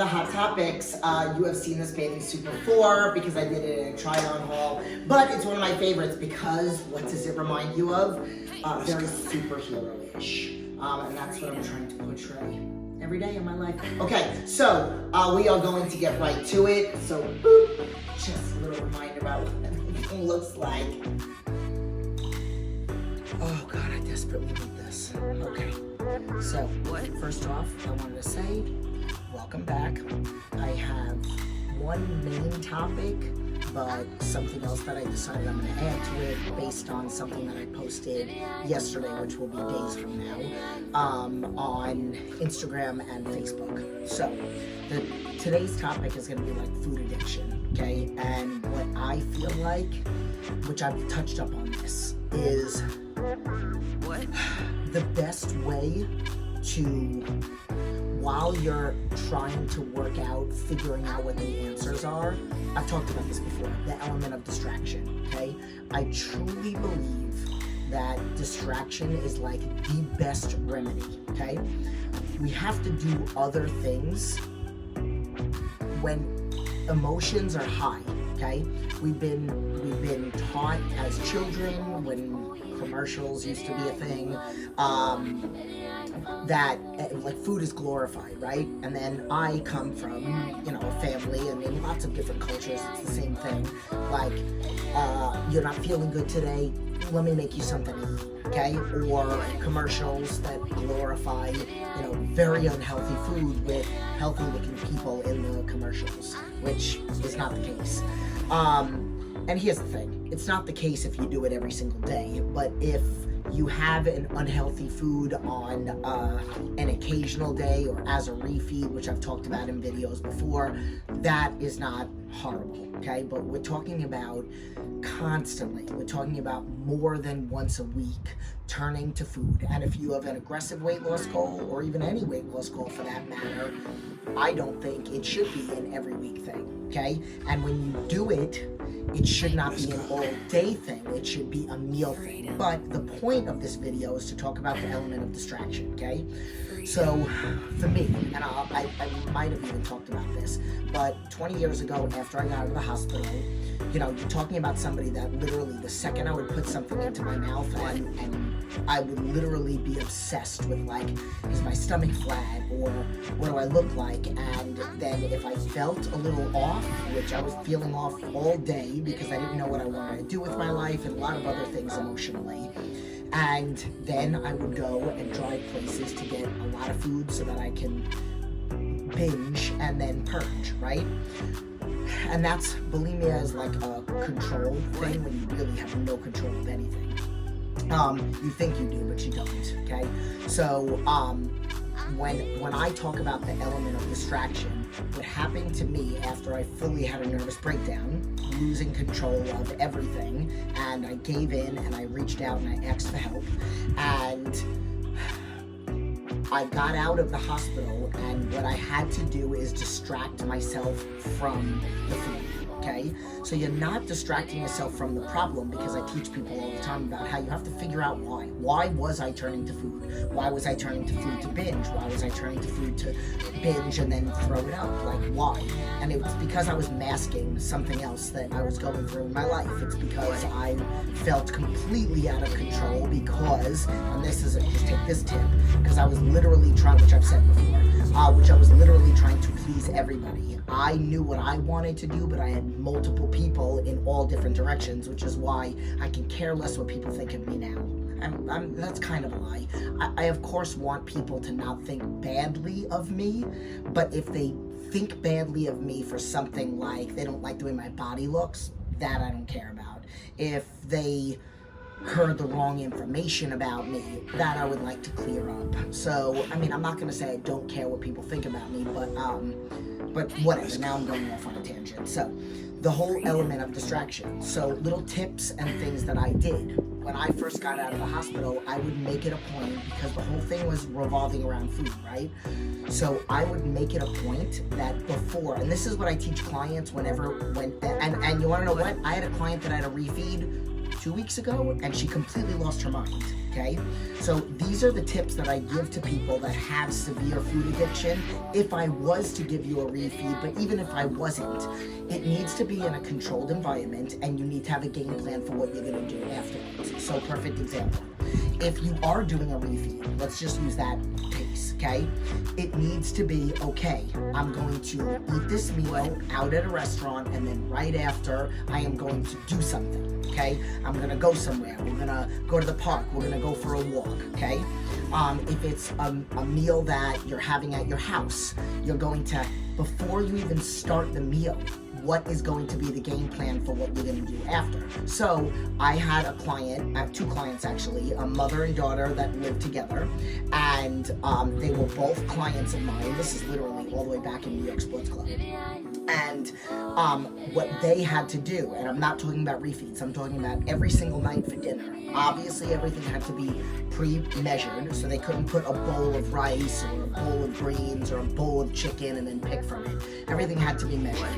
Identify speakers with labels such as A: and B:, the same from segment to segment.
A: the hot topics. You have seen this bathing suit before because I did it in a try-on haul, but it's one of my favorites because what does it remind you of? Very superhero-ish, and that's what I'm trying to portray every day in my life. Okay, so we are going to get right to it. So, boop, just a little reminder about what everything looks like. Oh God, I desperately need this. Okay, so first off, I wanted to say, welcome back. I have one main topic, but something else that I decided I'm going to add to it based on something that I posted yesterday, which will be days from now, on Instagram and Facebook. So, today's topic is going to be like food addiction, okay? And what I feel like, which I've touched up on this, is the best way to, while you're trying to work out, figuring out what the answers are, I've talked about this before, the element of distraction, okay? I truly believe that distraction is like the best remedy, okay? We have to do other things when emotions are high, okay? We've been taught as children, when commercials used to be a thing, that like food is glorified, right? And then I come from, a family, and in lots of different cultures, it's the same thing. Like, you're not feeling good today, let me make you something to eat, okay? Or commercials that glorify, very unhealthy food with healthy looking people in the commercials, which is not the case. And here's the thing, it's not the case if you do it every single day, but if you have an unhealthy food on an occasional day or as a refeed, which I've talked about in videos before, that is not horrible, okay? But we're talking about constantly, we're talking about more than once a week turning to food. And if you have an aggressive weight loss goal, or even any weight loss goal for that matter, I don't think it should be an every week thing, okay? And when you do it, it should not be an all-day thing, it should be a meal thing. But the point of this video is to talk about the element of distraction, okay? So, for me, and I might have even talked about this, but 20 years ago, after I got out of the hospital, you're talking about somebody that literally, the second I would put something into my mouth, and I would literally be obsessed with, like, is my stomach flat, or what do I look like? And then if I felt a little off, which I was feeling off all day because I didn't know what I wanted to do with my life and a lot of other things emotionally, and then I would go and try places to get a lot of food so that I can binge and then purge, right? And that's, bulimia is like a control thing when you really have no control of anything. You think you do, but you don't, okay? So, when I talk about the element of distraction, what happened to me after I fully had a nervous breakdown, losing control of everything, and I gave in and I reached out and I asked for help, and I got out of the hospital, and what I had to do is distract myself from the food. Okay, so you're not distracting yourself from the problem, because I teach people all the time about how you have to figure out why. Why was I turning to food? Why was I turning to food to binge? Why was I turning to food to binge and then throw it up? Like, why? And it was because I was masking something else that I was going through in my life. It's because I felt completely out of control because, and this is, just take this tip, because I was literally trying, which I've said before, which I was literally trying to please everybody. I knew what I wanted to do, but I had multiple people in all different directions, which is why I can care less what people think of me now. That's kind of a lie. I of course want people to not think badly of me, but if they think badly of me for something like they don't like the way my body looks, that I don't care about. If they heard the wrong information about me, that I would like to clear up. So, I'm not gonna say I don't care what people think about me, but whatever, now I'm going off on a tangent. So, the whole element of distraction. So, little tips and things that I did. When I first got out of the hospital, I would make it a point, because the whole thing was revolving around food, right? So I would make it a point that before, and this is what I teach clients and you wanna know what? I had a client that had a refeed 2 weeks ago, and she completely lost her mind. okay? So these are the tips that I give to people that have severe food addiction. If I was to give you a refeed, but even if I wasn't, it needs to be in a controlled environment, and you need to have a game plan for what you're gonna do afterwards. So perfect example. If you are doing a refeed, let's just use that case, okay? It needs to be, okay, I'm going to eat this meal out at a restaurant, and then right after, I am going to do something, okay? I'm gonna go somewhere, we're gonna go to the park, we're gonna go for a walk, okay? If it's a meal that you're having at your house, you're going to, before you even start the meal, what is going to be the game plan for what you're going to do after. So I had a client, I have two clients actually, a mother and daughter that live together, and they were both clients of mine. This is literally all the way back in New York Sports Club. And what they had to do, and I'm not talking about refeeds, I'm talking about every single night for dinner. Obviously everything had to be pre-measured, so they couldn't put a bowl of rice or a bowl of greens or a bowl of chicken and then pick from it. Everything had to be measured.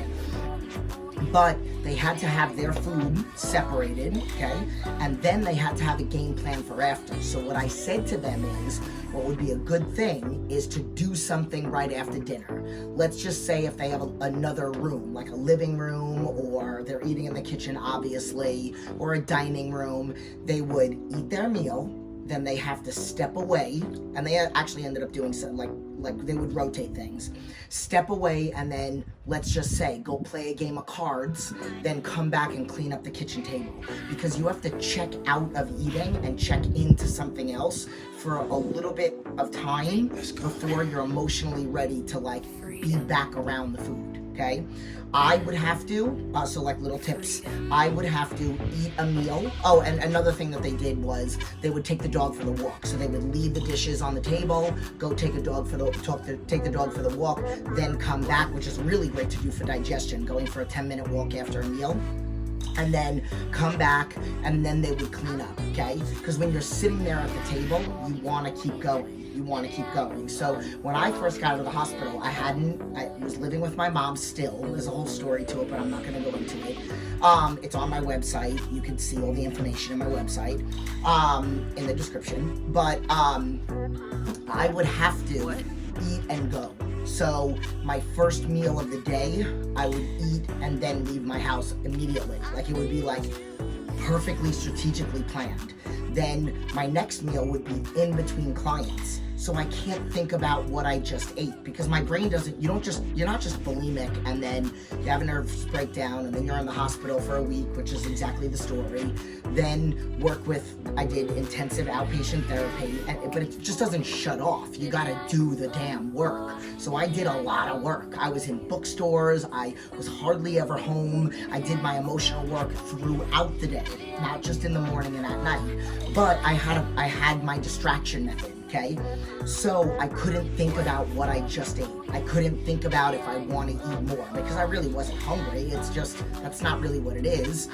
A: But they had to have their food separated, okay? And then they had to have a game plan for after. So what I said to them is, what would be a good thing is to do something right after dinner. Let's just say if they have another room, like a living room, or they're eating in the kitchen, obviously, or a dining room, they would eat their meal, then they have to step away, and they actually ended up doing so, like they would rotate things. Step away, and then let's just say go play a game of cards, then come back and clean up the kitchen table, because you have to check out of eating and check into something else for a little bit of time before you're emotionally ready to like be back around the food. Okay, I would have to, so like little tips, I would have to eat a meal. Oh, and another thing that they did was they would take the dog for the walk. So they would leave the dishes on the table, go take the dog for the walk, then come back, which is really great to do for digestion, going for a 10-minute walk after a meal. And then come back, and then they would clean up, okay? Because when you're sitting there at the table, you want to keep going. You want to keep going. So when I first got out of the hospital, I was living with my mom still. There's a whole story to it, but I'm not going to go into it. It's on my website. You can see all the information in my website, in the description. But I would have to eat and go. So my first meal of the day, I would eat and then leave my house immediately. Like it would be like perfectly strategically planned. Then my next meal would be in between clients. So I can't think about what I just ate, because my brain doesn't, you're not just bulimic and then you have a nervous breakdown and then you're in the hospital for a week, which is exactly the story. Then I did intensive outpatient therapy, but it just doesn't shut off. You gotta do the damn work. So I did a lot of work. I was in bookstores, I was hardly ever home. I did my emotional work throughout the day, not just in the morning and at night. But I had my distraction method. Okay, so I couldn't think about what I just ate. I couldn't think about if I want to eat more, because I really wasn't hungry. It's just, that's not really what it is.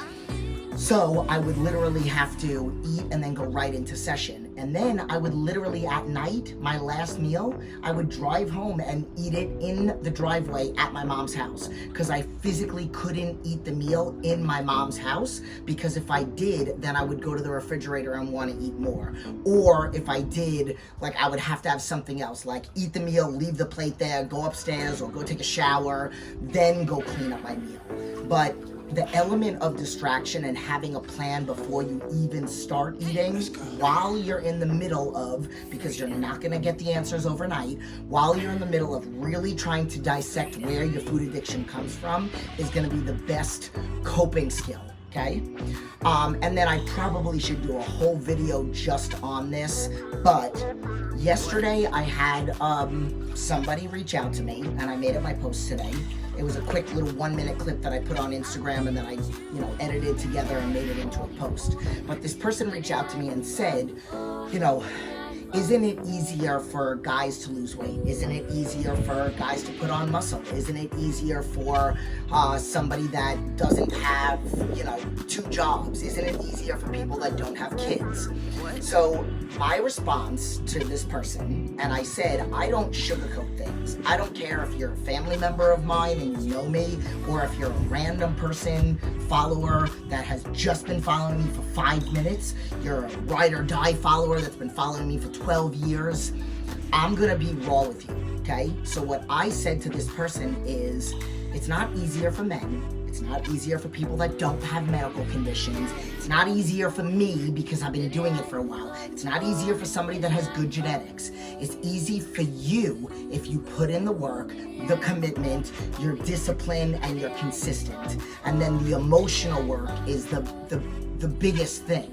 A: So I would literally have to eat and then go right into session. And then I would literally at night, my last meal, I would drive home and eat it in the driveway at my mom's house, because I physically couldn't eat the meal in my mom's house, because if I did, then I would go to the refrigerator and want to eat more. Or if I did, like I would have to have something else, like eat the meal, leave the plate there, go upstairs or go take a shower, then go clean up my meal. But the element of distraction and having a plan before you even start eating, while you're in the middle of, because you're not gonna get the answers overnight, while you're in the middle of really trying to dissect where your food addiction comes from, is gonna be the best coping skill, okay? And then I probably should do a whole video just on this, but yesterday I had somebody reach out to me, and I made it my post today. It was a quick little 1-minute clip that I put on Instagram, and then I, edited together and made it into a post. But this person reached out to me and said, isn't it easier for guys to lose weight? Isn't it easier for guys to put on muscle? Isn't it easier for somebody that doesn't have, 2 jobs? Isn't it easier for people that don't have kids? So my response to this person, and I said, I don't sugarcoat things. I don't care if you're a family member of mine and you know me, or if you're a random person, follower that has just been following me for 5 minutes, you're a ride or die follower that's been following me for 12 years, I'm gonna be raw with you, okay? So what I said to this person is, it's not easier for men. It's not easier for people that don't have medical conditions. It's not easier for me because I've been doing it for a while. It's not easier for somebody that has good genetics. It's easy for you if you put in the work, the commitment, you're disciplined, and you're consistent. And then the emotional work is the biggest thing.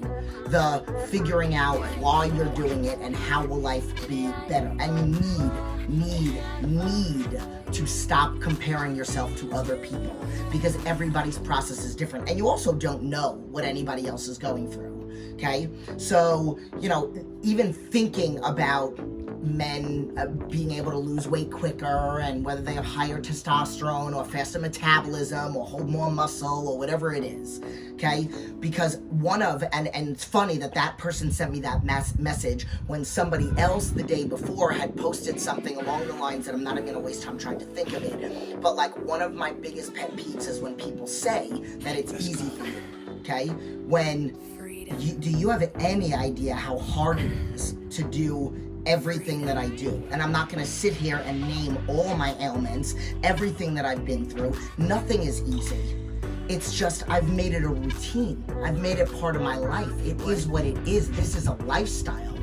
A: The figuring out why you're doing it and how will life be better. And you need to stop comparing yourself to other people, because everybody's process is different, and you also don't know what anybody else is going through, okay? So, even thinking about men being able to lose weight quicker, and whether they have higher testosterone or faster metabolism or hold more muscle or whatever it is, okay? Because and it's funny that person sent me that message when somebody else the day before had posted something along the lines that I'm not even gonna waste time trying to think of it, but like, one of my biggest pet peeves is when people say that it's easy for you, okay? When do you have any idea how hard it is to do everything that I do? And I'm not gonna sit here and name all my ailments, everything that I've been through. Nothing is easy. It's just, I've made it a routine. I've made it part of my life. It is what it is. This is a lifestyle.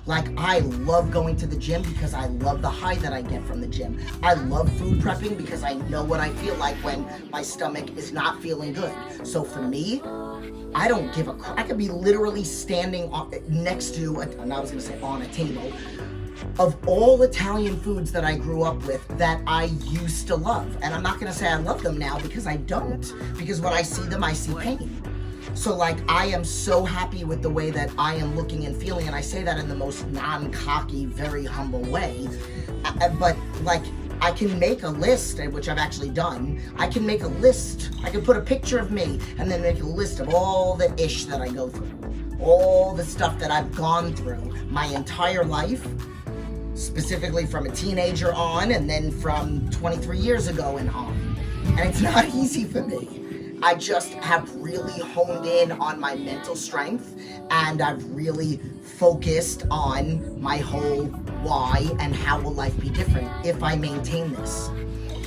A: Like, I love going to the gym because I love the high that I get from the gym. I love food prepping because I know what I feel like when my stomach is not feeling good. So for me, I don't give a crap. I could be literally standing next to, I was gonna say on a table, of all Italian foods that I grew up with that I used to love. And I'm not gonna say I love them now, because I don't. Because when I see them, I see pain. So like, I am so happy with the way that I am looking and feeling, and I say that in the most non-cocky, very humble way. But like, I can make a list, which I've actually done. I can make a list. I can put a picture of me and then make a list of all the ish that I go through. All the stuff that I've gone through my entire life, specifically from a teenager on, and then from 23 years ago and on. And it's not easy for me. I just have really honed in on my mental strength, and I've really focused on my whole why and how will life be different if I maintain this.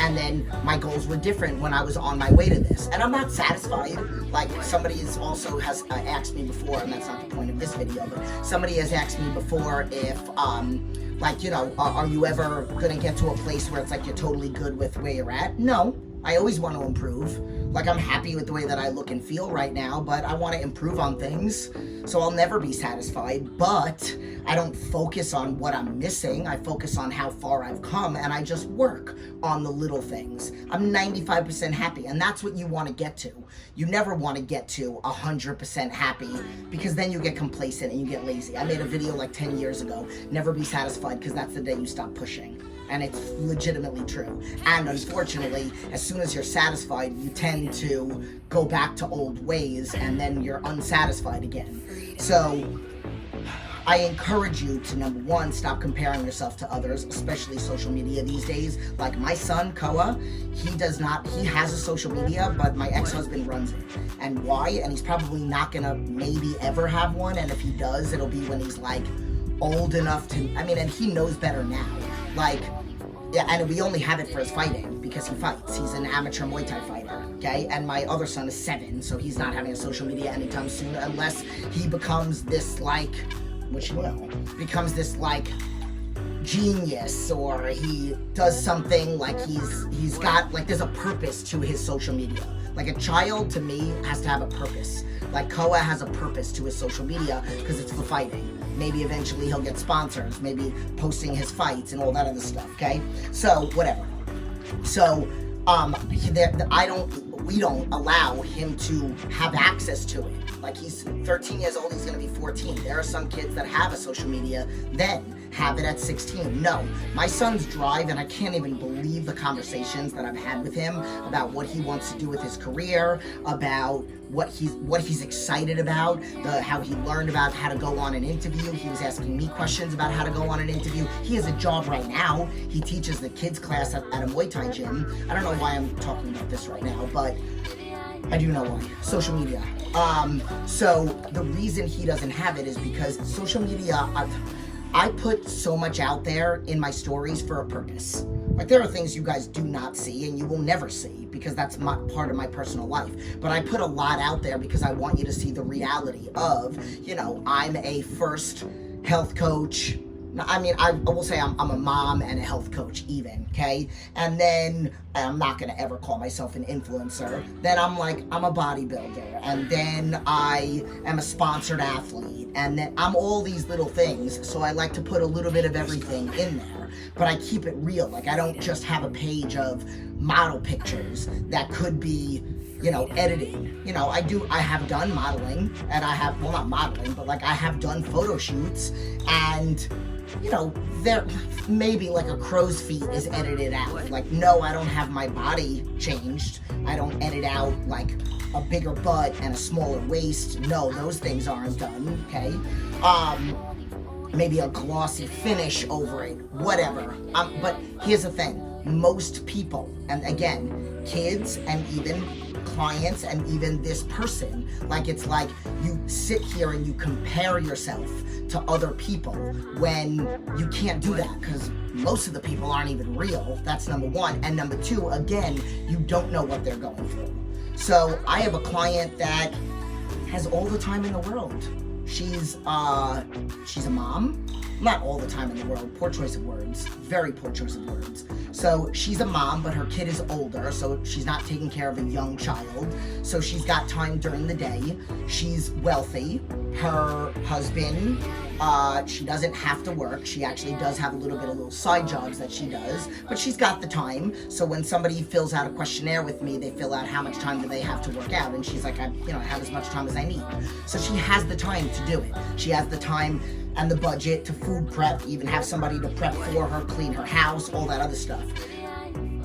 A: And then my goals were different when I was on my way to this. And I'm not satisfied. Like, somebody has asked me before, and that's not the point of this video, but somebody has asked me before if, are you ever gonna get to a place where it's like you're totally good with where you're at? No, I always want to improve. Like, I'm happy with the way that I look and feel right now, but I want to improve on things. So I'll never be satisfied, but I don't focus on what I'm missing. I focus on how far I've come, and I just work on the little things. I'm 95% happy, and that's what you want to get to. You never want to get to 100% happy, because then you get complacent and you get lazy. I made a video like 10 years ago, never be satisfied, because that's the day you stop pushing. And it's legitimately true. And unfortunately, as soon as you're satisfied, you tend to go back to old ways, and then you're unsatisfied again. So I encourage you to, number one, stop comparing yourself to others, especially social media these days. Like my son, Koa, he has a social media, but my ex-husband runs it. And why? And he's probably not gonna maybe ever have one, and if he does, it'll be when he's like old enough to, and he knows better now. Like, yeah, and we only have it for his fighting, because he fights. He's an amateur Muay Thai fighter, okay? And my other son is 7, so he's not having a social media anytime soon, unless he becomes this, like, which he will, becomes this, like, genius, or he does something like he's got, like, there's a purpose to his social media. Like, a child, to me, has to have a purpose. Like, Koa has a purpose to his social media, because it's for fighting. Maybe eventually he'll get sponsors, maybe posting his fights and all that other stuff, okay? So, whatever. So, we don't allow him to have access to it. Like, he's 13 years old, he's gonna be 14. There are some kids that have a social media then, have it at 16. No, my son's drive, and I can't even believe the conversations that I've had with him about what he wants to do with his career, about what he's excited about, how he learned about how to go on an interview. He was asking me questions about how to go on an interview. He has a job right now. He teaches the kids class at a Muay Thai gym. I don't know why I'm talking about this right now, but I do know why. Social media. So the reason he doesn't have it is because social media, I put so much out there in my stories for a purpose. Like, there are things you guys do not see and you will never see because that's part of my personal life. But I put a lot out there because I want you to see the reality of, I'm a first health coach. I mean, I will say I'm a mom and a health coach even, okay? And then I'm not gonna ever call myself an influencer. Then I'm a bodybuilder. And then I am a sponsored athlete. And then I'm all these little things. So I like to put a little bit of everything in there. But I keep it real. Like, I don't just have a page of model pictures that could be, editing. I have done modeling, and not modeling, but I have done photo shoots, and there maybe a crow's feet is edited out. No, I don't have my body changed. I don't edit out a bigger butt and a smaller waist. No, those things aren't done, okay? Maybe a glossy finish over it, whatever. But here's the thing, most people, and again, kids and even clients and even this person, it's like you sit here and you compare yourself to other people when you can't do that because most of the people aren't even real. That's number one. And number two, again, you don't know what they're going through. So I have a client that has all the time in the world. She's a mom. Not all the time in the world, poor choice of words, very poor choice of words. So she's a mom, but her kid is older, so she's not taking care of a young child. So she's got time during the day. She's wealthy. Her husband, she doesn't have to work. She actually does have a little side jobs that she does, but she's got the time. So when somebody fills out a questionnaire with me, they fill out how much time do they have to work out, and she's like, I have as much time as I need. So she has the time to do it. She has the time and the budget to food prep, even have somebody to prep for her, clean her house, all that other stuff.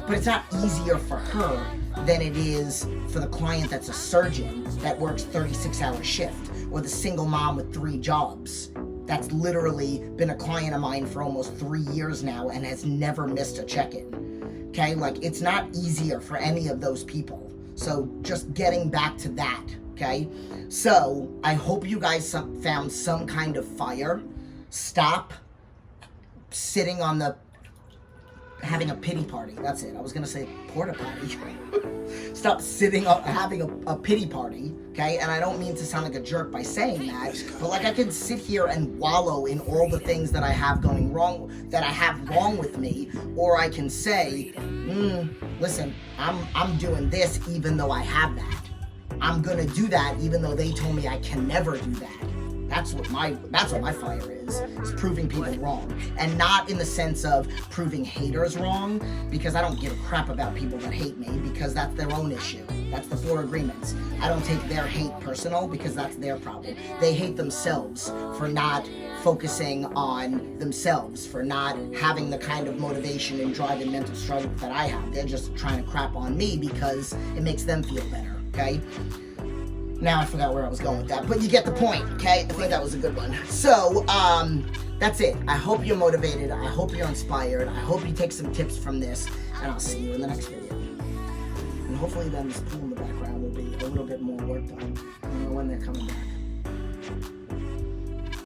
A: But it's not easier for her than it is for the client that's a surgeon that works 36-hour shift, or the single mom with 3 jobs that's literally been a client of mine for almost 3 years now and has never missed a check-in. Okay, it's not easier for any of those people. So just getting back to that, okay? So I hope you guys found some kind of fire. Stop sitting on having a pity party. That's it. I was gonna say porta potty. Stop sitting up having a pity party, okay? And I don't mean to sound like a jerk by saying that, but I can sit here and wallow in all the things that I have going wrong, that I have wrong with me, or I can say, listen, I'm doing this even though I have that. I'm gonna do that even though they told me I can never do that. That's what my fire is proving people wrong. And not in the sense of proving haters wrong, because I don't give a crap about people that hate me, because that's their own issue. That's the 4 agreements. I don't take their hate personal, because that's their problem. They hate themselves for not focusing on themselves, for not having the kind of motivation and drive and mental struggle that I have. They're just trying to crap on me because it makes them feel better, okay? Now I forgot where I was going with that, but you get the point, okay? I think that was a good one. So, that's it. I hope you're motivated. I hope you're inspired. I hope you take some tips from this, and I'll see you in the next video. And hopefully then this pool in the background will be a little bit more work done. I don't know when they're coming back.